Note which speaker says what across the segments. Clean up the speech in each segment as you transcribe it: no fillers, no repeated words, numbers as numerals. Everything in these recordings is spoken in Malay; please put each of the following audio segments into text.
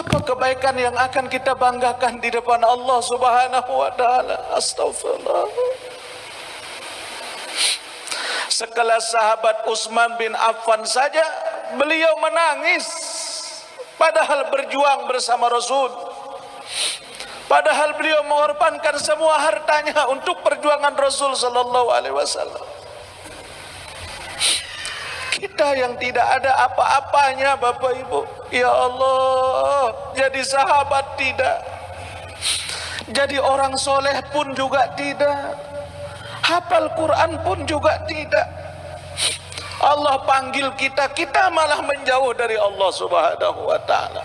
Speaker 1: Apa kebaikan yang akan kita banggakan di depan Allah Subhanahu wa taala? Astagfirullah. Sekelas sahabat Utsman bin Affan saja beliau menangis padahal berjuang bersama Rasul. Padahal beliau mengorbankan semua hartanya untuk perjuangan Rasul sallallahu alaihi wasallam. Kita yang tidak ada apa-apanya Bapak Ibu, ya Allah, jadi sahabat tidak, jadi orang soleh pun juga tidak, hafal Quran pun juga tidak. Allah panggil kita, kita malah menjauh dari Allah Subhanahu wa taala.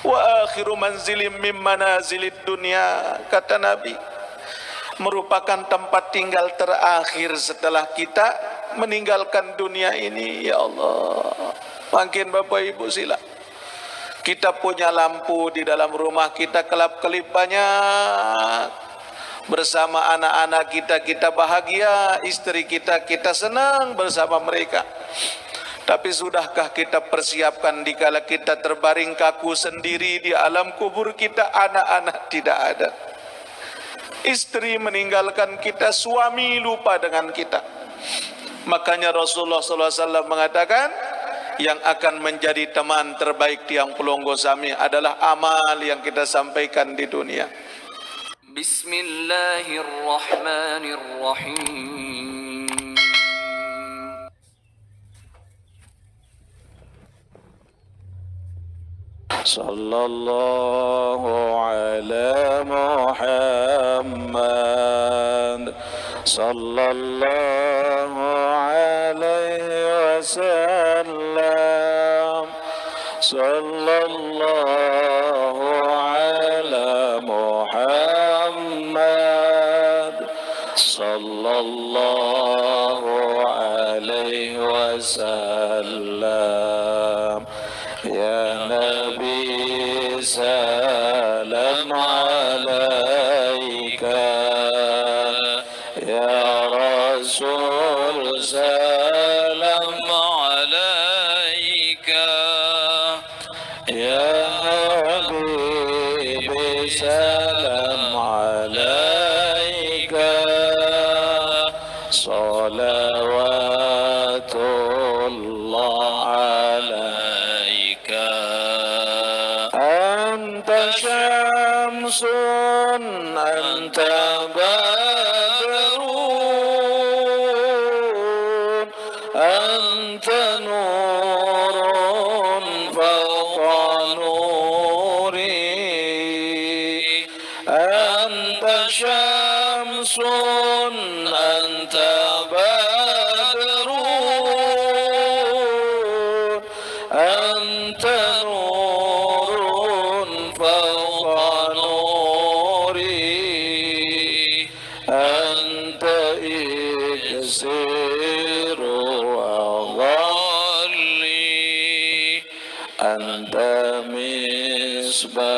Speaker 1: Wa akhiru manzilim min manazilid dunya, kata Nabi, merupakan tempat tinggal terakhir setelah kita meninggalkan dunia ini. Ya Allah, makin Bapak Ibu sila, kita punya lampu di dalam rumah kita, kelap-kelip banyak, bersama anak-anak kita, kita bahagia, istri kita, kita senang bersama mereka. Tapi sudahkah kita persiapkan dikala kita terbaring kaku sendiri di alam kubur kita, anak-anak tidak ada, istri meninggalkan kita, suami lupa dengan kita. Makanya Rasulullah SAW mengatakan, yang akan menjadi teman terbaik tiang pelonggo sami adalah amal yang kita sampaikan di dunia. Bismillahirrahmanirrahim. Sallallahu ala Muhammad sallallahu alaihi wasallam, sallallahu ala Muhammad sallallahu alaihi wasallam. Ya Nabi salam alaika, ya Rasul salam alaika, ya Habib salam alaika, salawatullah alaika. Anta syamsun anta badrun anta nurun fawqa nuri, anta syamsun anta badrun anta nurun fawqa nuri, anta iksiru awali, anta misbahus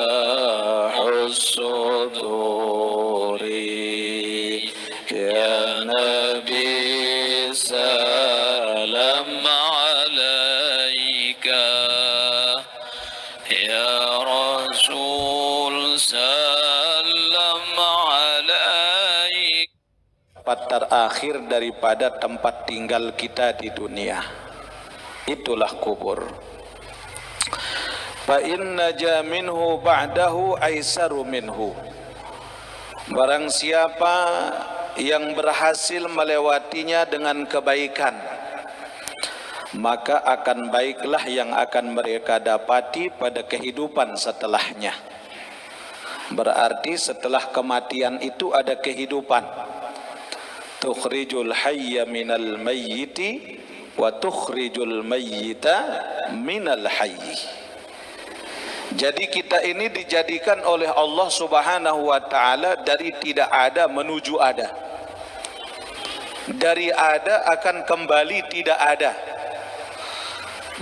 Speaker 1: suduri. Ya Nabi salam alaika, ya Rasul salam alaika. Tempat terakhir daripada tempat tinggal kita di dunia, itulah kubur. Fa inna ja minhu ba'dahu aisaru minhu. Barang siapa yang berhasil melewatinya dengan kebaikan, maka akan baiklah yang akan mereka dapati pada kehidupan setelahnya. Berarti setelah kematian itu ada kehidupan. Tukhrijul hayya minal mayyiti wa tukhrijul mayyita minal hayyi. Jadi kita ini dijadikan oleh Allah Subhanahu wa taala dari tidak ada menuju ada. Dari ada akan kembali tidak ada.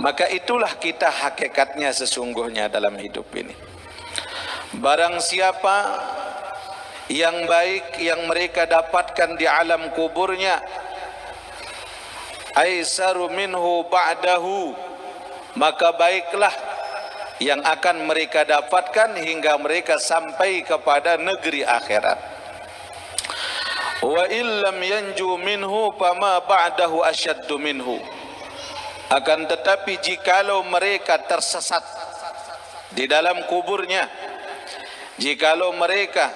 Speaker 1: Maka itulah kita hakikatnya sesungguhnya dalam hidup ini. Barang siapa yang baik yang mereka dapatkan di alam kuburnya, aisaru minhu ba'dahu, maka baiklah yang akan mereka dapatkan hingga mereka sampai kepada negeri akhirat. Wa illam yanju minhu fama ba'dahu asyaddu minhu. Akan tetapi jikalau mereka tersesat di dalam kuburnya, jikalau mereka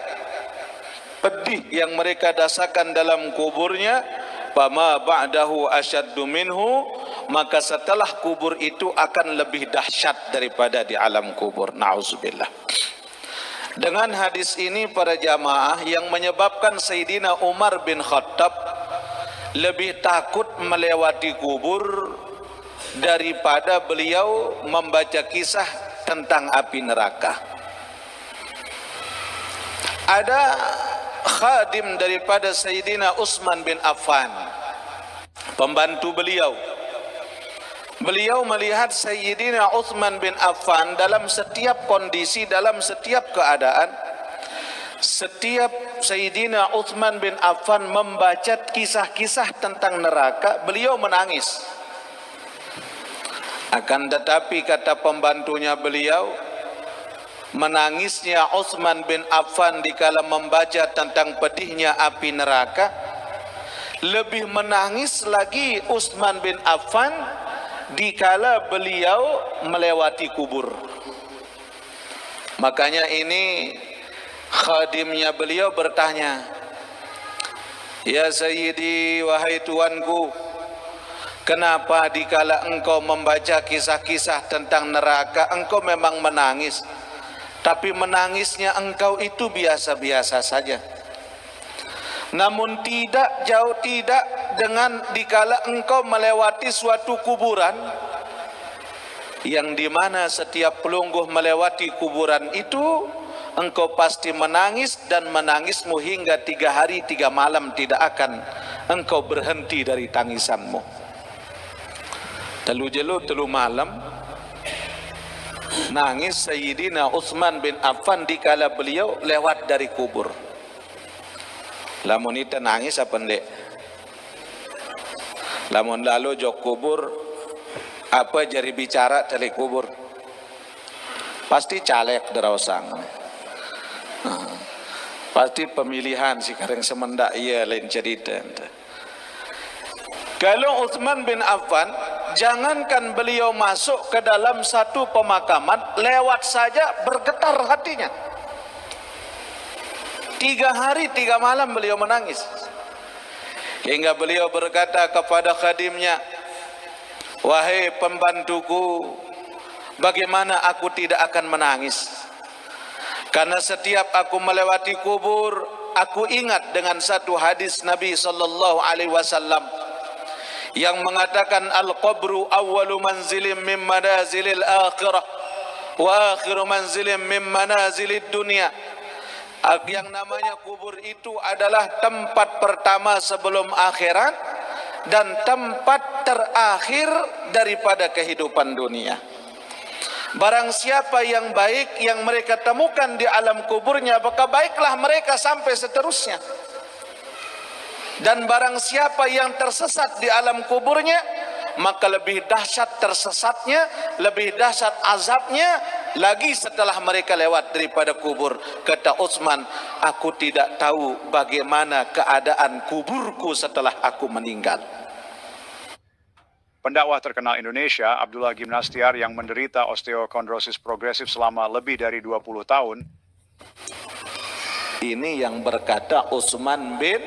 Speaker 1: pedih yang mereka rasakan dalam kuburnya, fama ba'dahu asyaddu minhu, maka setelah kubur itu akan lebih dahsyat daripada di alam kubur. Na'udzubillah. Dengan hadis ini para jamaah, yang menyebabkan Sayyidina Umar bin Khattab lebih takut melewati kubur daripada beliau membaca kisah tentang api neraka. Ada khadim daripada Sayyidina Utsman bin Affan, pembantu beliau. Beliau melihat Sayyidina Utsman bin Affan dalam setiap kondisi, dalam setiap keadaan, setiap Sayyidina Utsman bin Affan membaca kisah-kisah tentang neraka, beliau menangis. Akan tetapi kata pembantunya beliau, menangisnya Utsman bin Affan dikala membaca tentang pedihnya api neraka, lebih menangis lagi Utsman bin Affan dikala beliau melewati kubur. Makanya ini khadimnya beliau bertanya, "Ya Sayyidi, wahai tuanku, kenapa dikala engkau membaca kisah-kisah tentang neraka engkau memang menangis, tapi menangisnya engkau itu biasa-biasa saja. Namun tidak, jauh tidak dengan dikala engkau melewati suatu kuburan, yang dimana setiap pelungguh melewati kuburan itu engkau pasti menangis, dan menangismu hingga 3 hari 3 malam tidak akan engkau berhenti dari tangisanmu." Telu jelu telu malam nangis Sayyidina Utsman bin Affan dikala beliau lewat dari kubur. Lamun ita nangis apa ndek? Lamun lalu jok kubur, apa jari bicara dari kubur? Pasti caleg derausang. Pasti pemilihan sekarang semendak iya lain cerita. Kalau Utsman bin Affan, jangankan beliau masuk ke dalam satu pemakaman, lewat saja bergetar hatinya. 3 hari 3 malam beliau menangis. Hingga beliau berkata kepada khadimnya, "Wahai pembantuku, bagaimana aku tidak akan menangis? Karena setiap aku melewati kubur, aku ingat dengan satu hadis Nabi sallallahu alaihi wasallam yang mengatakan, al-qabru awwalu manzilin min manazilil akhirah wa akhiru manzilin min manazilid dunya." Yang namanya kubur itu adalah tempat pertama sebelum akhirat dan tempat terakhir daripada kehidupan dunia. Barang siapa yang baik yang mereka temukan di alam kuburnya, maka baiklah mereka sampai seterusnya. Dan barang siapa yang tersesat di alam kuburnya, maka lebih dahsyat tersesatnya, lebih dahsyat azabnya lagi setelah mereka lewat daripada kubur. Kata Utsman, "Aku tidak tahu bagaimana keadaan kuburku setelah aku meninggal."
Speaker 2: Pendakwah terkenal Indonesia, Abdullah Gimnastiar, yang menderita osteokondrosis progresif selama lebih dari 20 tahun.
Speaker 1: Ini yang berkata Utsman bin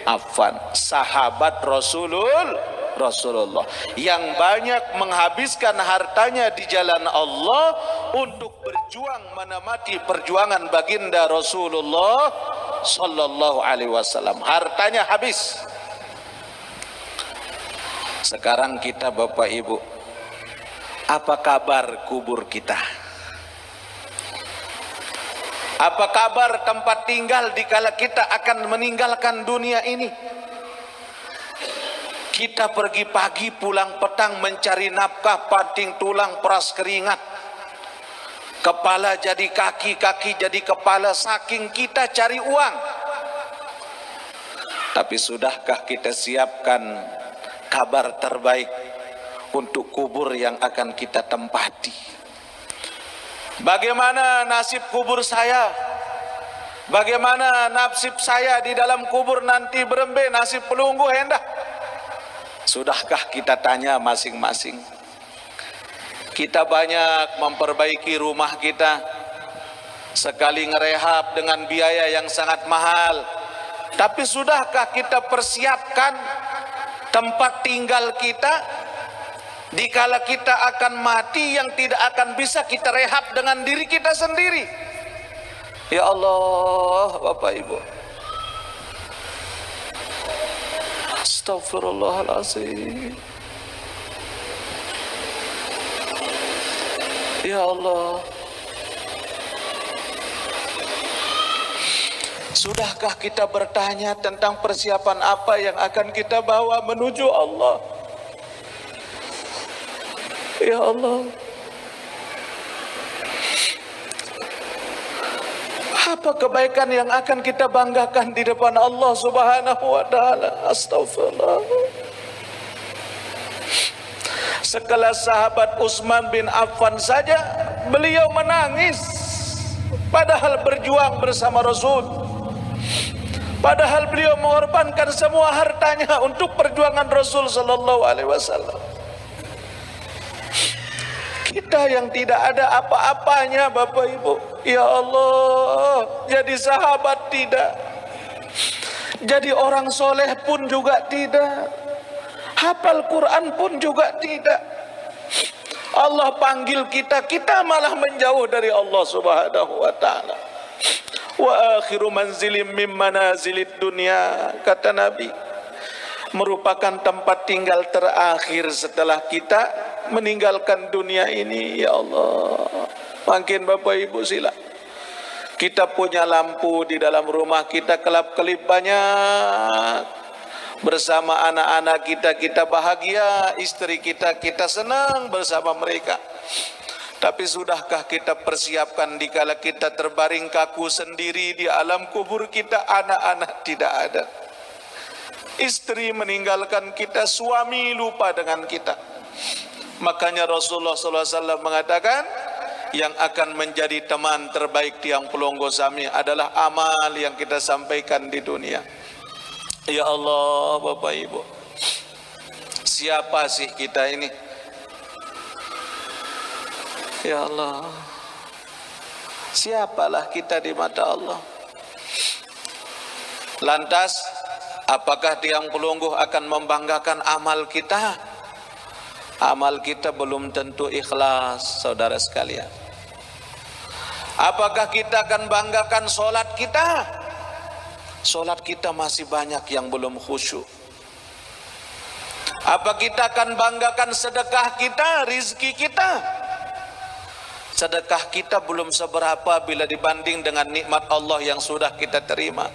Speaker 1: Affan, sahabat Rasulullah yang banyak menghabiskan hartanya di jalan Allah untuk berjuang menamati perjuangan baginda Rasulullah sallallahu alaihi wasallam. Hartanya habis. Sekarang kita Bapak Ibu, apa kabar kubur kita? Apa kabar tempat tinggal dikala kita akan meninggalkan dunia ini? Kita pergi pagi pulang petang mencari nafkah, banting tulang peras keringat. Kepala jadi kaki, kaki jadi kepala, saking kita cari uang. Tapi sudahkah kita siapkan kabar terbaik untuk kubur yang akan kita tempati? Bagaimana nasib kubur saya? Bagaimana nasib saya di dalam kubur nanti berembe, nasib pelunggu hendak? Sudahkah kita tanya masing-masing? Kita banyak memperbaiki rumah kita, sekali ngerehab dengan biaya yang sangat mahal. Tapi sudahkah kita persiapkan tempat tinggal kita dikala kita akan mati yang tidak akan bisa kita rehab dengan diri kita sendiri? Ya Allah, Bapak Ibu. Astagfirullahaladzim. Ya Allah. Sudahkah kita bertanya tentang persiapan apa yang akan kita bawa menuju Allah? Ya Allah. Apa kebaikan yang akan kita banggakan di depan Allah Subhanahu wa taala? Astagfirullah. Sekelas sahabat Utsman bin Affan saja beliau menangis padahal berjuang bersama Rasul. Padahal beliau mengorbankan semua hartanya untuk perjuangan Rasul sallallahu alaihi wasallam. Kita yang tidak ada apa-apanya, Bapak Ibu, ya Allah, jadi sahabat tidak, jadi orang soleh pun juga tidak, hafal Quran pun juga tidak. Allah panggil kita, kita malah menjauh dari Allah Subhanahu wa taala. Wa akhiru manzilim min manazilid dunya, kata Nabi, merupakan tempat tinggal terakhir setelah kita meninggalkan dunia ini. Ya Allah, makin Bapak Ibu sila, kita punya lampu di dalam rumah kita kelap-kelip banyak, bersama anak-anak kita, kita bahagia, istri kita, kita senang bersama mereka. Tapi sudahkah kita persiapkan dikala kita terbaring kaku sendiri di alam kubur kita, anak-anak tidak ada, istri meninggalkan kita, suami lupa dengan kita. Makanya Rasulullah SAW mengatakan, yang akan menjadi teman terbaik tiang pelonggo sami adalah amal yang kita sampaikan di dunia. Ya Allah, Bapak Ibu, siapa sih kita ini? Ya Allah, siapalah kita di mata Allah? Lantas, apakah tiang pelungguh akan membanggakan amal kita? Amal kita belum tentu ikhlas, saudara sekalian. Apakah kita akan banggakan solat kita? Solat kita masih banyak yang belum khusyuk. Apa kita akan banggakan sedekah kita, rizki kita? Sedekah kita belum seberapa bila dibanding dengan nikmat Allah yang sudah kita terima.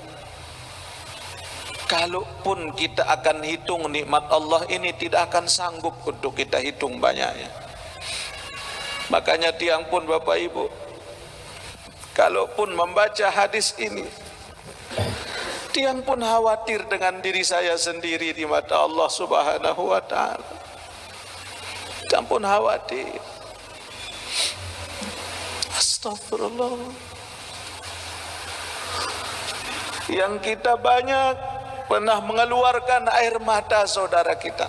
Speaker 1: Kalaupun kita akan hitung nikmat Allah ini, tidak akan sanggup untuk kita hitung banyaknya. Makanya tiang pun Bapak Ibu, kalaupun membaca hadis ini, tiang pun khawatir dengan diri saya sendiri di mata Allah Subhanahu wa taala. Tiang pun khawatir. Astagfirullah. Yang kita banyak pernah mengeluarkan air mata saudara kita,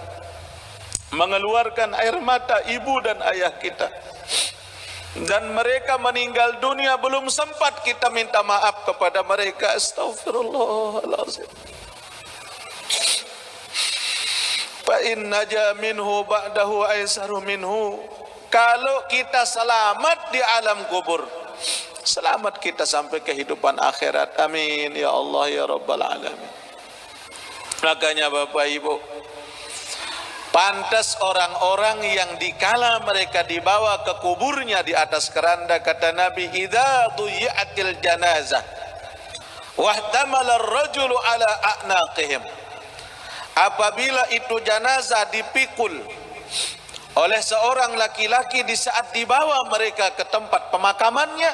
Speaker 1: mengeluarkan air mata ibu dan ayah kita, dan mereka meninggal dunia belum sempat kita minta maaf kepada mereka. Astagfirullahaladzim. Fa in naja minhu ba'dahu aisaru minhu. Kalau kita selamat di alam kubur, selamat kita sampai kehidupan akhirat. Amin ya Allah ya Rabbal alamin. Makanya Bapak Ibu, pantas orang-orang yang dikala mereka dibawa ke kuburnya di atas keranda, kata Nabi, idza duyi'atil janazah wahtamala ar-rajulu ala a'naqihim, apabila itu janazah dipikul oleh seorang laki-laki di saat dibawa mereka ke tempat pemakamannya,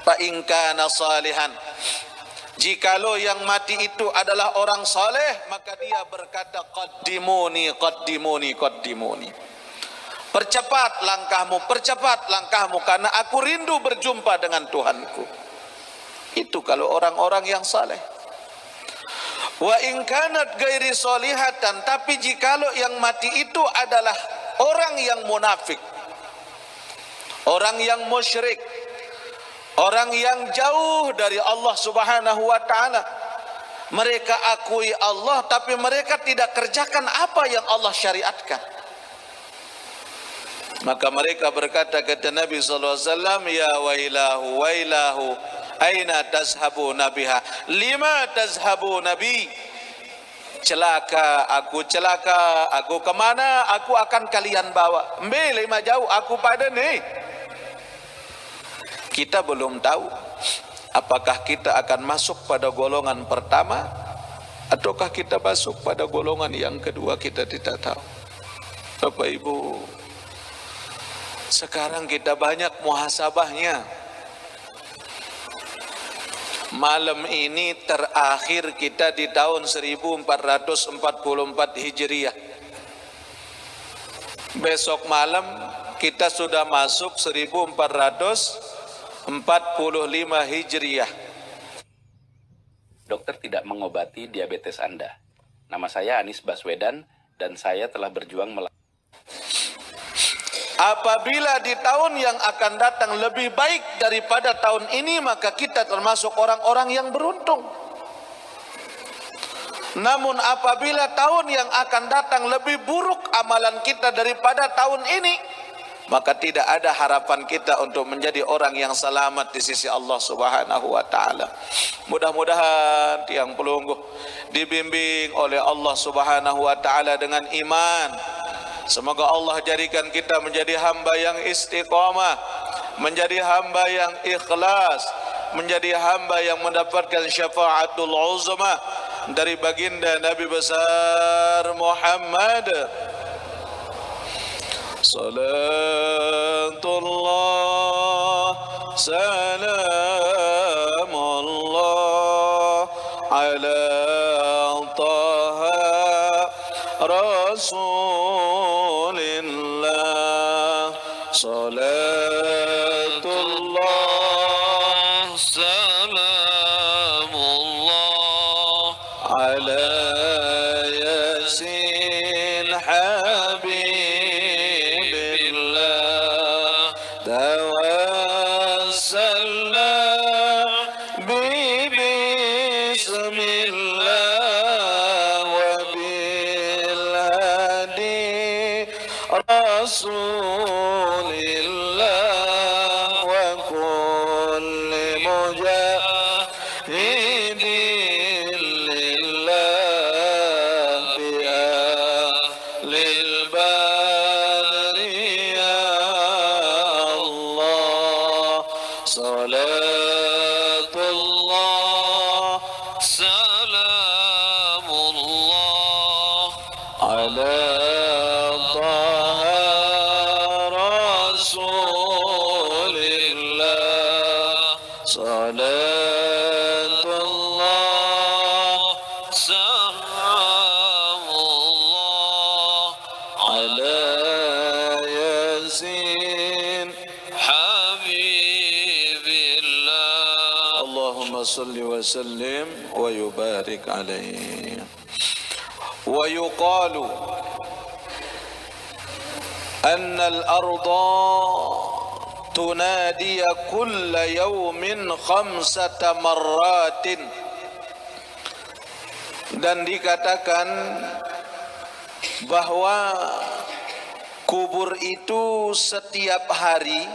Speaker 1: fa in kana salihan, jikalau yang mati itu adalah orang saleh, maka dia berkata qaddimuni qaddimuni qaddimuni, percepat langkahmu karena aku rindu berjumpa dengan Tuhanku. Itu kalau orang-orang yang saleh. Wa in kanat ghairi solihatan, tapi jikalau yang mati itu adalah orang yang munafik, orang yang musyrik, orang yang jauh dari Allah Subhanahu wa taala. Mereka akui Allah tapi mereka tidak kerjakan apa yang Allah syariatkan. Maka mereka berkata kata Nabi sallallahu alaihi wasallam, ya wailahu aina tazhabuna biha, lima tazhabuna bi. Celaka aku kemana aku akan kalian bawa, lima jauh aku pada ni. Kita belum tahu apakah kita akan masuk pada golongan pertama ataukah kita masuk pada golongan yang kedua, kita tidak tahu. Bapak Ibu, sekarang kita banyak muhasabahnya. Malam ini terakhir kita di tahun 1444 Hijriah. Besok malam kita sudah masuk 1445 Hijriah.
Speaker 3: Dokter tidak mengobati diabetes Anda. Nama saya Anies Baswedan dan saya telah berjuang melawan.
Speaker 1: Apabila di tahun yang akan datang lebih baik daripada tahun ini, maka kita termasuk orang-orang yang beruntung. Namun apabila tahun yang akan datang lebih buruk amalan kita daripada tahun ini, maka tidak ada harapan kita untuk menjadi orang yang selamat di sisi Allah Subhanahu wa taala. Mudah-mudahan tiang pelungguh dibimbing oleh Allah Subhanahu wa taala dengan iman. Semoga Allah jadikan kita menjadi hamba yang istiqamah, menjadi hamba yang ikhlas, menjadi hamba yang mendapatkan syafaatul uzma dari baginda Nabi besar Muhammad. Salatullah salamullah ala taha Rasulillah. Salatullah salamullah ala yasin habibillah. Tawassalna bismillah wa bil hadi Rasulillah wa kulli mujahidin lillah bi ahlil badri ya Allah. Salatullah salamullah ala taha Rasulillah. Salatullah salamullah ala yasin habibillah. Allahumma salli wa sallim wa yubarik alaihi. Wa yuqalu أن الأرض تنادي كل يوم 5 مرات. Dan dikatakan bahwa kubur itu setiap hari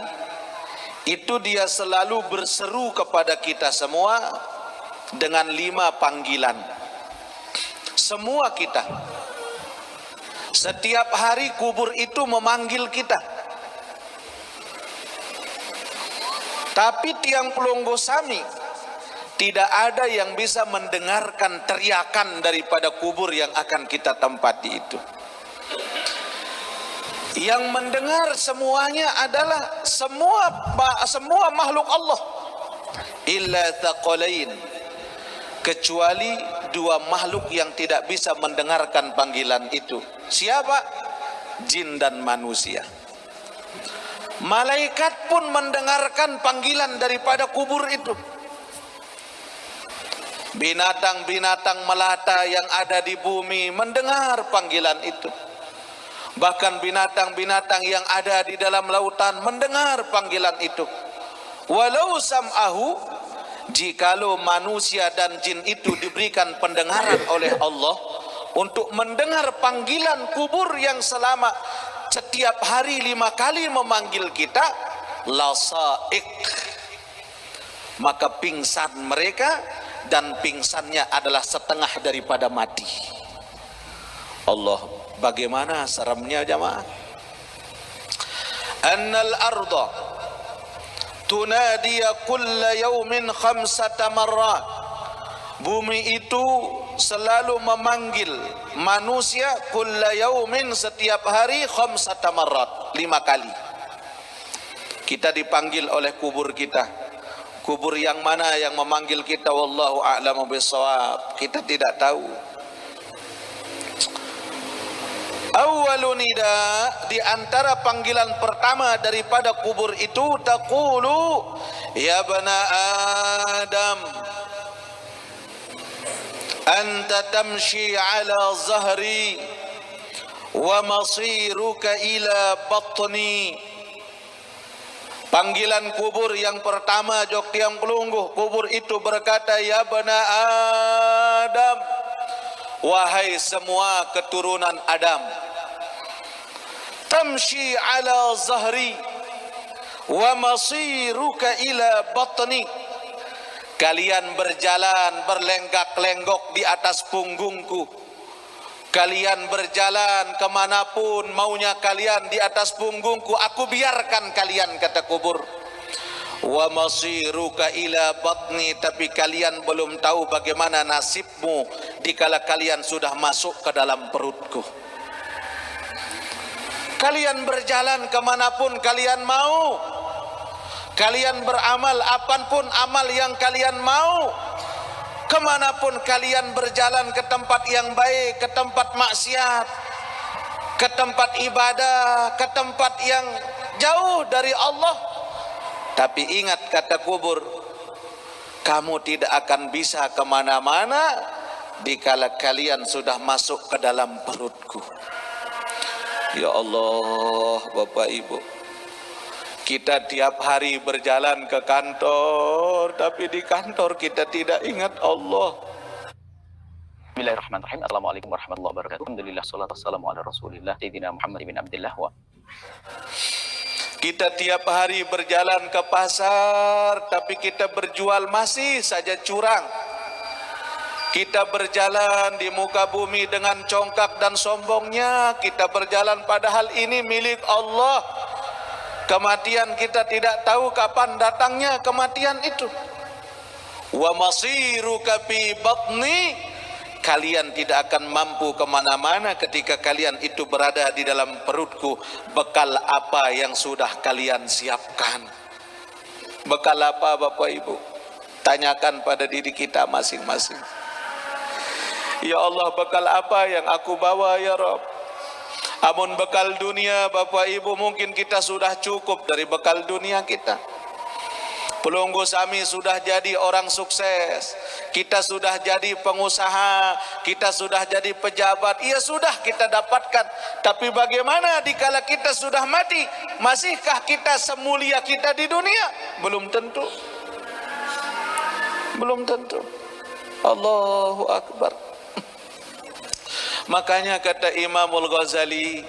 Speaker 1: itu dia selalu berseru kepada kita semua dengan 5 panggilan. Semua kita setiap hari kubur itu memanggil kita. Tapi tiang pelunggu Sami tidak ada yang bisa mendengarkan teriakan daripada kubur yang akan kita tempati itu. Yang mendengar semuanya adalah semua makhluk Allah. Illa thaqalain, kecuali 2 makhluk yang tidak bisa mendengarkan panggilan itu. Siapa? Jin dan manusia. Malaikat pun mendengarkan panggilan daripada kubur itu. Binatang-binatang melata yang ada di bumi mendengar panggilan itu. Bahkan binatang-binatang yang ada di dalam lautan mendengar panggilan itu. Walau sam'ahu, jikalau manusia dan jin itu diberikan pendengaran oleh Allah untuk mendengar panggilan kubur yang selama setiap hari 5 kali memanggil kita, lasaik, maka pingsan mereka, dan pingsannya adalah setengah daripada mati. Allah, bagaimana seremnya jamaah? Annal arda tunadiya kulla yawmin 5 marrat. Bumi itu selalu memanggil manusia kulla yaumin, setiap hari 5 marrat, 5 kali. Kita dipanggil oleh kubur kita. Kubur yang mana yang memanggil kita? Wallahu a'lamu bishawab. Kita tidak tahu. Awwalu nida, di antara panggilan pertama daripada kubur itu, taqulu ya bana Adam anta tamshi ala zahri wa masiruka ila batni. Panggilan kubur yang pertama jok tiang pelungguh, kubur itu berkata, ya bana Adam, wahai semua keturunan Adam, tamshi ala zahri wa masiruka ila batni. Kalian berjalan berlenggak-lenggok di atas punggungku. Kalian berjalan kemanapun maunya kalian di atas punggungku. Aku biarkan kalian, kata kubur. Wa masiruka ila batni, tapi kalian belum tahu bagaimana nasibmu dikala kalian sudah masuk ke dalam perutku. Kalian berjalan kemanapun kalian mau. Kalian beramal apapun amal yang kalian mau. Kemanapun kalian berjalan, ke tempat yang baik, ke tempat maksiat, ke tempat ibadah, ke tempat yang jauh dari Allah. Tapi ingat, kata kubur, kamu tidak akan bisa kemana-mana dikala kalian sudah masuk ke dalam perutku. Ya Allah, Bapak Ibu, kita tiap hari berjalan ke kantor, tapi di kantor kita tidak ingat Allah.
Speaker 4: Bismillahirrahmanirrahim. Assalamualaikum warahmatullahi wabarakatuh. Alhamdulillah, salatu wassalamu ala rasulillah Sayyidina Muhammad bin Abdullah wa.
Speaker 1: Kita tiap hari berjalan ke pasar, tapi kita berjual masih saja curang. Kita berjalan di muka bumi dengan congkak dan sombongnya. Kita berjalan padahal ini milik Allah. Kematian kita tidak tahu kapan datangnya kematian itu. Wa masiruka fi batni, kalian tidak akan mampu kemana-mana ketika kalian itu berada di dalam perutku. Bekal apa yang sudah kalian siapkan? Bekal apa, Bapak Ibu? Tanyakan pada diri kita masing-masing. Ya Allah, bekal apa yang aku bawa ya Rabb? Amun bekal dunia, Bapak Ibu, mungkin kita sudah cukup dari bekal dunia kita. Pelunggu Sami sudah jadi orang sukses, kita sudah jadi pengusaha, kita sudah jadi pejabat, iya sudah kita dapatkan. Tapi bagaimana dikala kita sudah mati? Masihkah kita semulia kita di dunia? Belum tentu. Belum tentu. Allahu Akbar. Makanya kata Imamul Ghazali,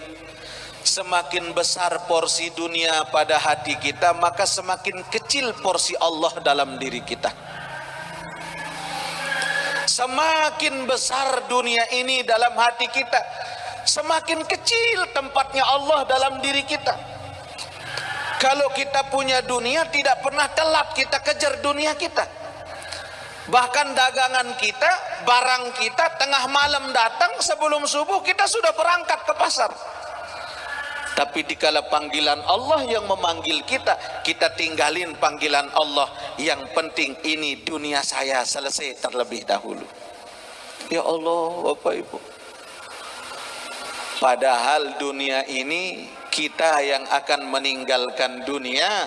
Speaker 1: semakin besar porsi dunia pada hati kita, maka semakin kecil porsi Allah dalam diri kita. Semakin besar dunia ini dalam hati kita, semakin kecil tempatnya Allah dalam diri kita. Kalau kita punya dunia, tidak pernah telat kita kejar dunia kita. Bahkan dagangan kita, barang kita tengah malam datang, sebelum subuh kita sudah berangkat ke pasar. Tapi dikala panggilan Allah yang memanggil kita, kita tinggalin panggilan Allah. Yang penting ini dunia saya selesai terlebih dahulu. Ya Allah, Bapak Ibu, padahal dunia ini kita yang akan meninggalkan dunia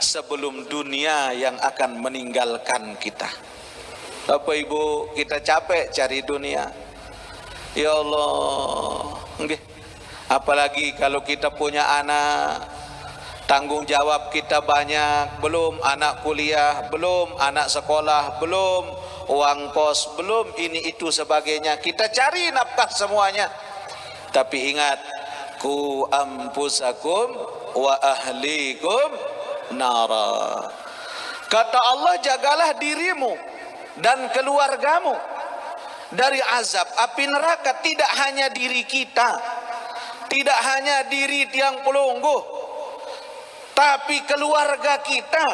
Speaker 1: sebelum dunia yang akan meninggalkan kita. Bapak Ibu, kita capek cari dunia. Ya Allah, nggih. Apalagi kalau kita punya anak, tanggung jawab kita banyak, belum anak kuliah, belum anak sekolah, belum uang kos, belum ini itu sebagainya. Kita cari nafkah semuanya. Tapi ingat, ku ampusakum wa ahlikum nara. Kata Allah, jagalah dirimu dan keluargamu dari azab api neraka. Tidak hanya diri kita, tidak hanya diri tiang pelungguh, tapi keluarga kita,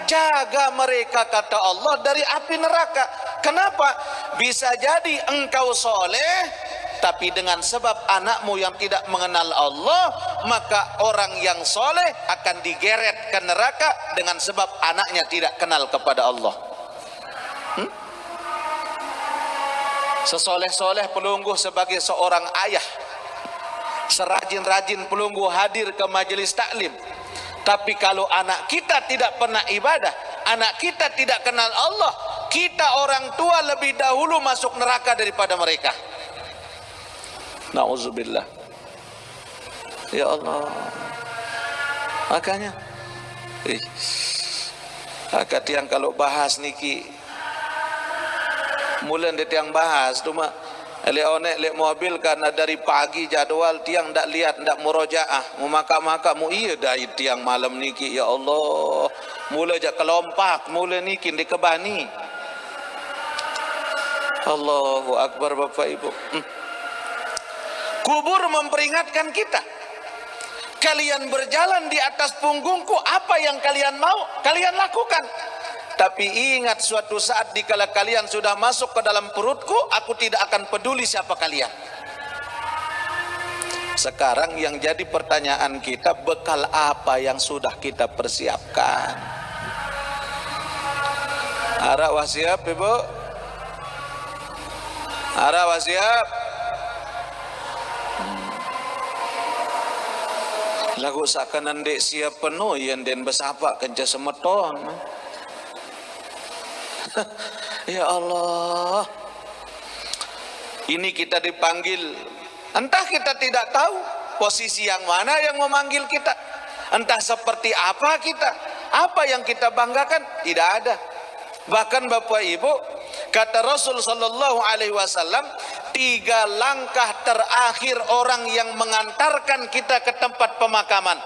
Speaker 1: jaga mereka kata Allah dari api neraka. Kenapa? Bisa jadi engkau soleh, tapi dengan sebab anakmu yang tidak mengenal Allah, maka orang yang soleh akan digeret ke neraka dengan sebab anaknya tidak kenal kepada Allah. Sesoleh-soleh pelungguh sebagai seorang ayah, serajin-rajin pelungguh hadir ke majelis taklim, tapi kalau anak kita tidak pernah ibadah, anak kita tidak kenal Allah, kita orang tua lebih dahulu masuk neraka daripada mereka. Na'udzubillah. Ya Allah. Makanya akad yang kalau bahas niki mulen dia tiang bahas cuma onek lek mobil karena dari pagi jadwal tiang ndak lihat ndak murojaah mu maka mu iya dari tiang malam niki. Ya Allah, mula jak kelompak mula niki di kebani. Allahu akbar Bapak Ibu. Kubur memperingatkan kita, kalian berjalan di atas punggungku, apa yang kalian mau kalian lakukan. Tapi ingat, suatu saat dikala kalian sudah masuk ke dalam perutku, aku tidak akan peduli siapa kalian. Sekarang yang jadi pertanyaan kita, bekal apa yang sudah kita persiapkan? Ara wasiap Ibu, ara wasiap. Lagu sakanan dek siap penuh yang den bersapa kenca semeton. Ya Allah, ini kita dipanggil, entah kita tidak tahu posisi yang mana yang memanggil kita, entah seperti apa kita, apa yang kita banggakan, tidak ada. Bahkan Bapak Ibu, kata Rasul sallallahu alaihi wasallam, 3 langkah terakhir orang yang mengantarkan kita ke tempat pemakaman.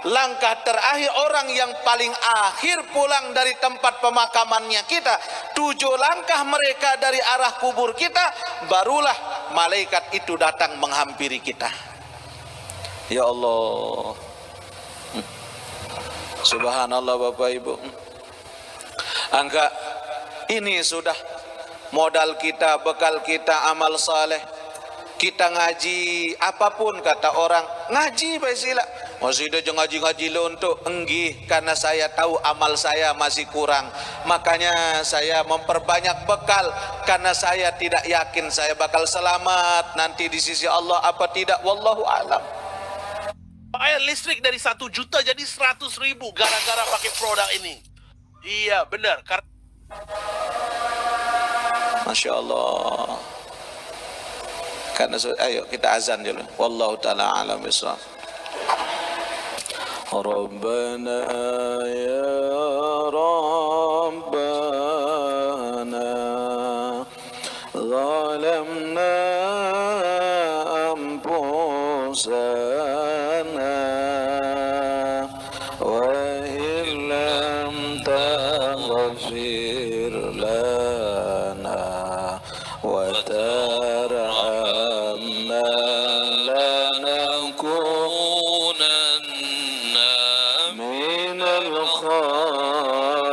Speaker 1: Langkah terakhir orang yang paling akhir pulang dari tempat pemakamannya kita, 7 langkah mereka dari arah kubur kita, barulah malaikat itu datang menghampiri kita. Ya Allah, subhanallah Bapak Ibu. Angka ini sudah modal kita, bekal kita, amal saleh. Kita ngaji apapun kata orang, ngaji baik sila. Masih ada ngaji-ngaji lo untuk enggih, karena saya tahu amal saya masih kurang. Makanya saya memperbanyak bekal, karena saya tidak yakin saya bakal selamat nanti di sisi Allah apa tidak, wallahu alam.
Speaker 5: Bayar listrik dari 1 juta jadi 100.000 gara-gara pakai produk ini. Iya benar.
Speaker 1: Masya Allah. Karena ayo kita azan dulu. Wallahu taala alam bisawab. Rabbana ya Rabbana zalamna anfusana wa illam taghfir lana wa tarhamna lanakunanna minal khasirin.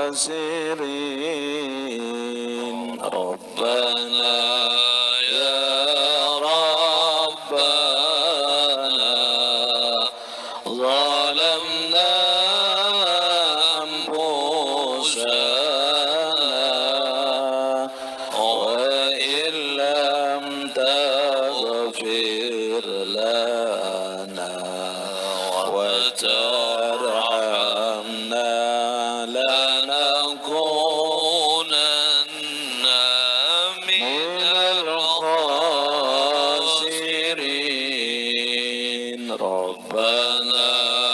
Speaker 6: ربنا